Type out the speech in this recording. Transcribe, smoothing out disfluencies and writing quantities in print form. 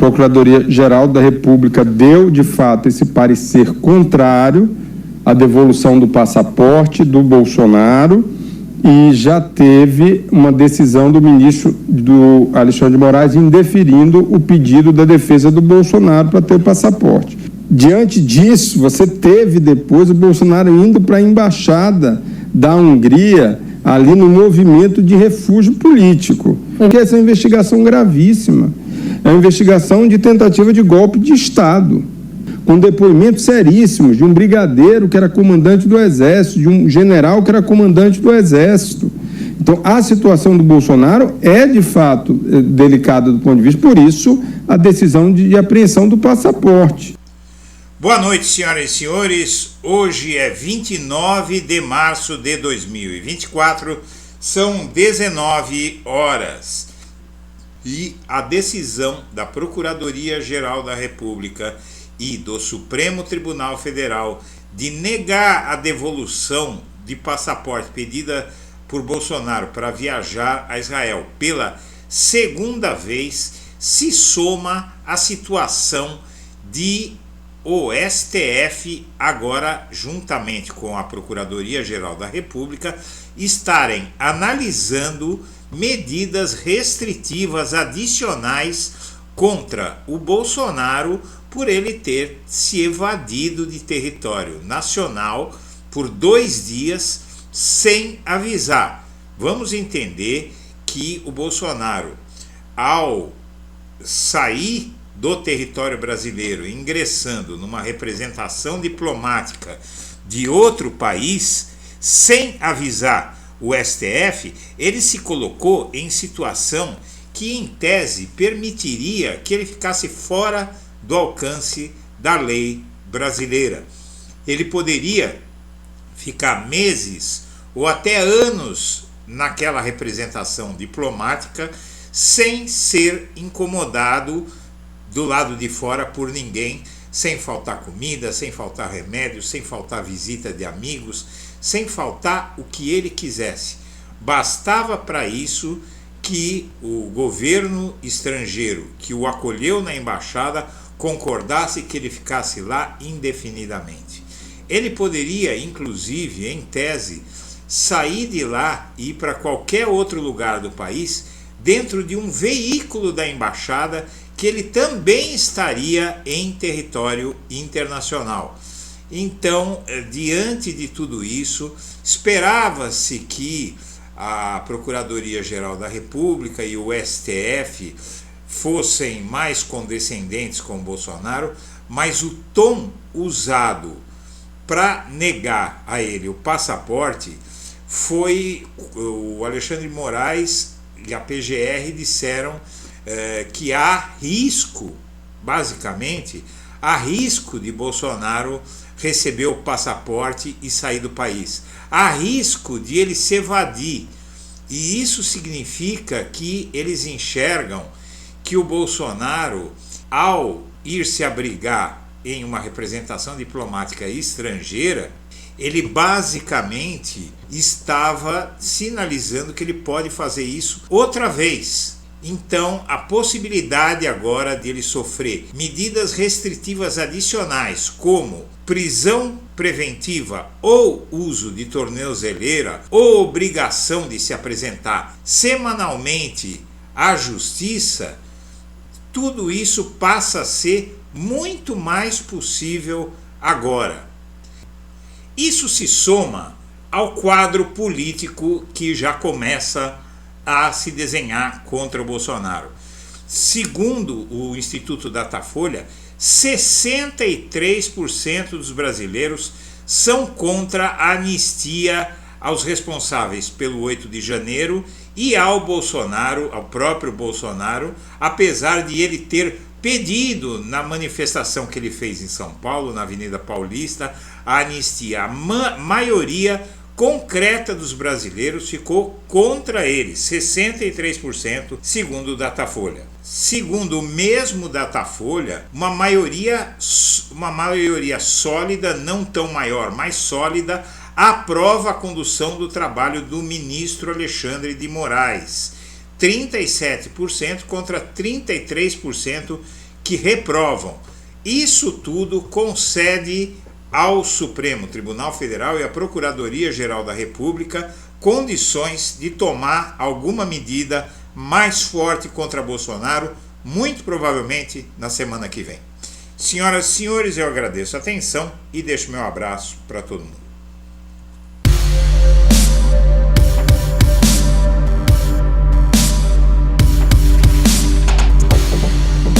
Procuradoria-Geral da República deu, de fato, esse parecer contrário à devolução do passaporte do Bolsonaro e já teve uma decisão do ministro do Alexandre de Moraes indeferindo o pedido da defesa do Bolsonaro para ter o passaporte. Diante disso, você teve depois o Bolsonaro indo para a embaixada da Hungria, ali no movimento de refúgio político. Porque essa é uma investigação gravíssima. É uma investigação de tentativa de golpe de Estado, com depoimentos seríssimos de um brigadeiro que era comandante do Exército, de um general que era comandante do Exército. Então, a situação do Bolsonaro é, de fato, delicada do ponto de vista, por isso, a decisão de apreensão do passaporte. Boa noite, senhoras e senhores. Hoje é 29 de março de 2024, são 19 horas. E a decisão da Procuradoria-Geral da República e do Supremo Tribunal Federal de negar a devolução de passaporte pedida por Bolsonaro para viajar a Israel pela segunda vez se soma à situação de o STF, agora juntamente com a Procuradoria-Geral da República, estarem analisando medidas restritivas adicionais contra o Bolsonaro por ele ter se evadido de território nacional por 2 dias sem avisar. Vamos entender que o Bolsonaro, ao sair do território brasileiro, ingressando numa representação diplomática de outro país, sem avisar o STF, ele se colocou em situação que, em tese, permitiria que ele ficasse fora do alcance da lei brasileira. Ele poderia ficar meses ou até anos naquela representação diplomática sem ser incomodado do lado de fora por ninguém, sem faltar comida, sem faltar remédio, sem faltar visita de amigos, sem faltar o que ele quisesse. Bastava para isso que o governo estrangeiro que o acolheu na embaixada concordasse que ele ficasse lá indefinidamente. Ele poderia, inclusive, em tese, sair de lá e ir para qualquer outro lugar do país dentro de um veículo da embaixada que ele também estaria em território internacional. Então, diante de tudo isso, esperava-se que a Procuradoria-Geral da República e o STF fossem mais condescendentes com o Bolsonaro, mas o tom usado para negar a ele o passaporte foi o Alexandre de Moraes e a PGR disseram que há risco, basicamente, há risco de Bolsonaro receber o passaporte e sair do país. Há risco de ele se evadir. E isso significa que eles enxergam que o Bolsonaro, ao ir se abrigar em uma representação diplomática estrangeira, ele basicamente estava sinalizando que ele pode fazer isso outra vez. Então, a possibilidade agora de ele sofrer medidas restritivas adicionais, como prisão preventiva ou uso de tornozeleira ou obrigação de se apresentar semanalmente à justiça, tudo isso passa a ser muito mais possível agora. Isso se soma ao quadro político que já começa a se desenhar contra o Bolsonaro. Segundo o Instituto Datafolha, 63% dos brasileiros são contra a anistia aos responsáveis pelo 8 de janeiro e ao Bolsonaro, ao próprio Bolsonaro, apesar de ele ter pedido na manifestação que ele fez em São Paulo, na Avenida Paulista, a anistia. A maioria concreta dos brasileiros ficou contra ele, 63%, segundo o Datafolha. Segundo o mesmo Datafolha, uma maioria sólida, não tão maior, mas sólida, aprova a condução do trabalho do ministro Alexandre de Moraes. 37% contra 33% que reprovam. Isso tudo concede ao Supremo Tribunal Federal e à Procuradoria-Geral da República condições de tomar alguma medida mais forte contra Bolsonaro, muito provavelmente na semana que vem. Senhoras e senhores, eu agradeço a atenção e deixo meu abraço para todo mundo.